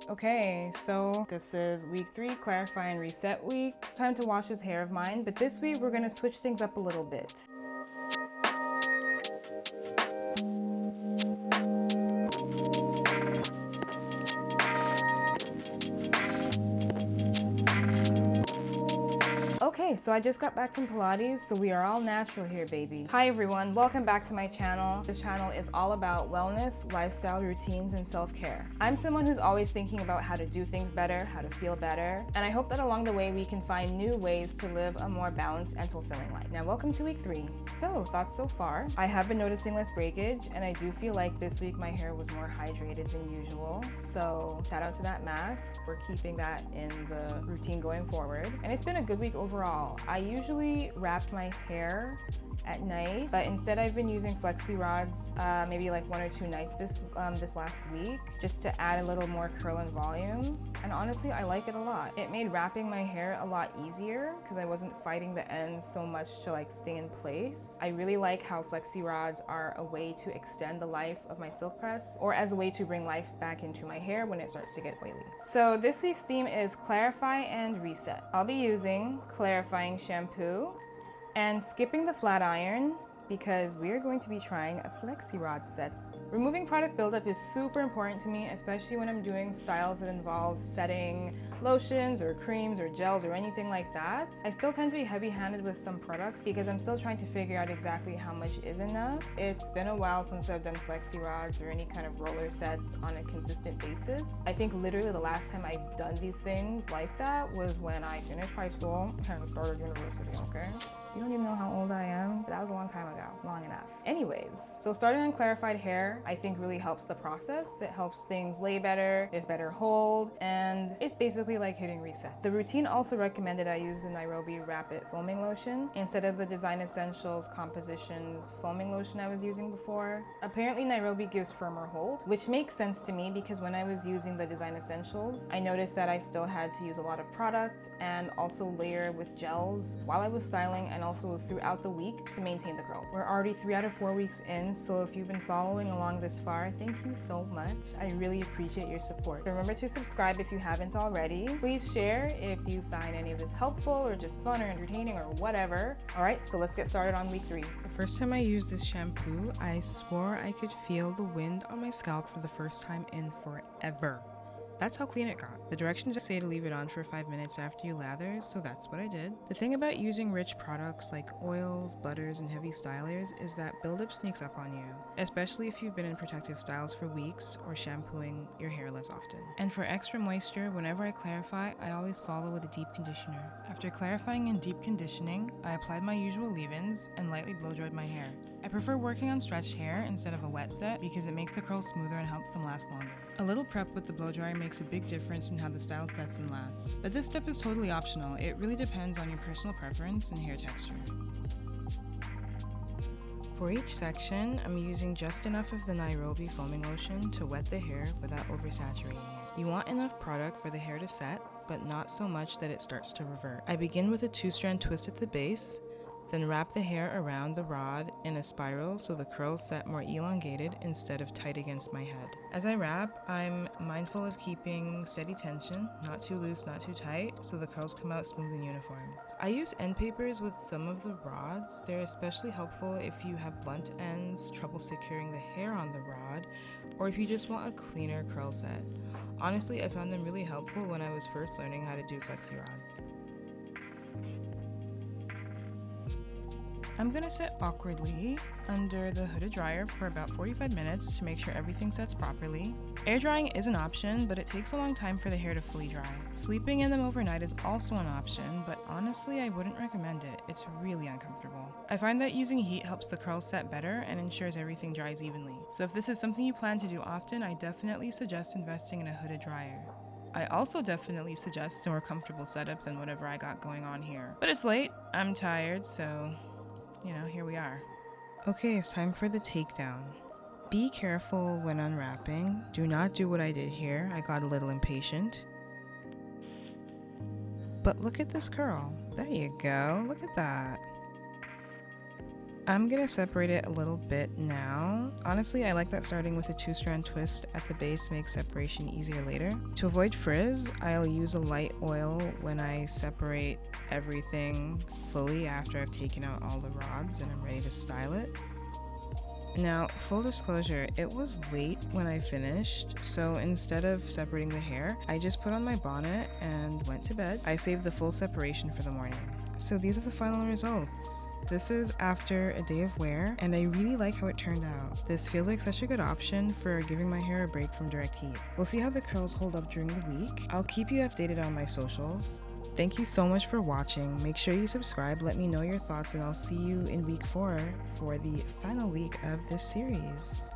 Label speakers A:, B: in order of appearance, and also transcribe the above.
A: Okay, so this is week 3, Clarify and Reset week. Time to wash this hair of mine, but this week we're gonna switch things up a little bit. Okay, so I just got back from Pilates, so we are all natural here, baby. Hi everyone, welcome back to my channel. This channel is all about wellness, lifestyle routines, and self-care. I'm someone who's always thinking about how to do things better, how to feel better, and I hope that along the way we can find new ways to live a more balanced and fulfilling life. Now, welcome to week 3. So, thoughts so far? I have been noticing less breakage, and I do feel like this week my hair was more hydrated than usual. So, shout out to that mask. We're keeping that in the routine going forward. And it's been a good week overall. I usually wrap my hair at night, but instead I've been using Flexi Rods maybe like 1 or 2 nights this last week, just to add a little more curl and volume. And honestly, I like it a lot. It made wrapping my hair a lot easier because I wasn't fighting the ends so much to like stay in place. I really like how Flexi Rods are a way to extend the life of my silk press, or as a way to bring life back into my hair when it starts to get oily. So this week's theme is Clarify and Reset. I'll be using clarifying shampoo and skipping the flat iron because we're going to be trying a Flexi Rod set. Removing product buildup is super important to me, especially when I'm doing styles that involve setting lotions or creams or gels or anything like that. I still tend to be heavy-handed with some products because I'm still trying to figure out exactly how much is enough. It's been a while since I've done Flexi Rods or any kind of roller sets on a consistent basis. I think literally the last time I've done these things like that was when I finished high school and started university, okay? You don't even know how old I am, but that was a long time ago, long enough. Anyways, so starting on clarified hair, I think really helps the process. It helps things lay better, there's better hold, and it's basically like hitting reset. The routine also recommended I use the Nairobi Rapid Foaming Lotion instead of the Design Essentials Compositions foaming lotion I was using before. Apparently Nairobi gives firmer hold, which makes sense to me because when I was using the Design Essentials, I noticed that I still had to use a lot of product and also layer with gels while I was styling and also throughout the week to maintain the curl. We're already 3 out of 4 weeks in, so if you've been following along this far, thank you so much. I really appreciate your support. Remember to subscribe if you haven't already. Please share if you find any of this helpful or just fun or entertaining or whatever. All right, so let's get started on week 3. The first time I used this shampoo, I swore I could feel the wind on my scalp for the first time in forever. That's how clean it got. The directions say to leave it on for 5 minutes after you lather, so that's what I did. The thing about using rich products like oils, butters, and heavy stylers is that buildup sneaks up on you, especially if you've been in protective styles for weeks or shampooing your hair less often. And for extra moisture, whenever I clarify, I always follow with a deep conditioner. After clarifying and deep conditioning, I applied my usual leave-ins and lightly blow-dried my hair. I prefer working on stretched hair instead of a wet set because it makes the curls smoother and helps them last longer. A little prep with the blow dryer makes a big difference in how the style sets and lasts, but this step is totally optional. It really depends on your personal preference and hair texture. For each section, I'm using just enough of the Nairobi foaming lotion to wet the hair without oversaturating it. You want enough product for the hair to set, but not so much that it starts to revert. I begin with a 2-strand twist at the base, then wrap the hair around the rod in a spiral so the curls set more elongated instead of tight against my head. As I wrap, I'm mindful of keeping steady tension, not too loose, not too tight, so the curls come out smooth and uniform. I use end papers with some of the rods. They're especially helpful if you have blunt ends, trouble securing the hair on the rod, or if you just want a cleaner curl set. Honestly, I found them really helpful when I was first learning how to do Flexi Rods. I'm gonna sit awkwardly under the hooded dryer for about 45 minutes to make sure everything sets properly. Air drying is an option, but it takes a long time for the hair to fully dry. Sleeping in them overnight is also an option, but honestly, I wouldn't recommend it. It's really uncomfortable. I find that using heat helps the curls set better and ensures everything dries evenly. So if this is something you plan to do often, I definitely suggest investing in a hooded dryer. I also definitely suggest a more comfortable setup than whatever I got going on here. But it's late, I'm tired, so here we are. Okay, it's time for the takedown. Be careful when unwrapping. Do not do what I did here. I got a little impatient. But look at this curl. There you go. Look at that. I'm gonna separate it a little bit now. Honestly, I like that starting with a 2-strand twist at the base makes separation easier later. To avoid frizz, I'll use a light oil when I separate everything fully after I've taken out all the rods and I'm ready to style it. Now, full disclosure, it was late when I finished, so instead of separating the hair, I just put on my bonnet and went to bed. I saved the full separation for the morning. So these are the final results. This is after a day of wear, and I really like how it turned out. This feels like such a good option for giving my hair a break from direct heat. We'll see how the curls hold up during the week. I'll keep you updated on my socials. Thank you so much for watching. Make sure you subscribe, let me know your thoughts, and I'll see you in week 4 for the final week of this series.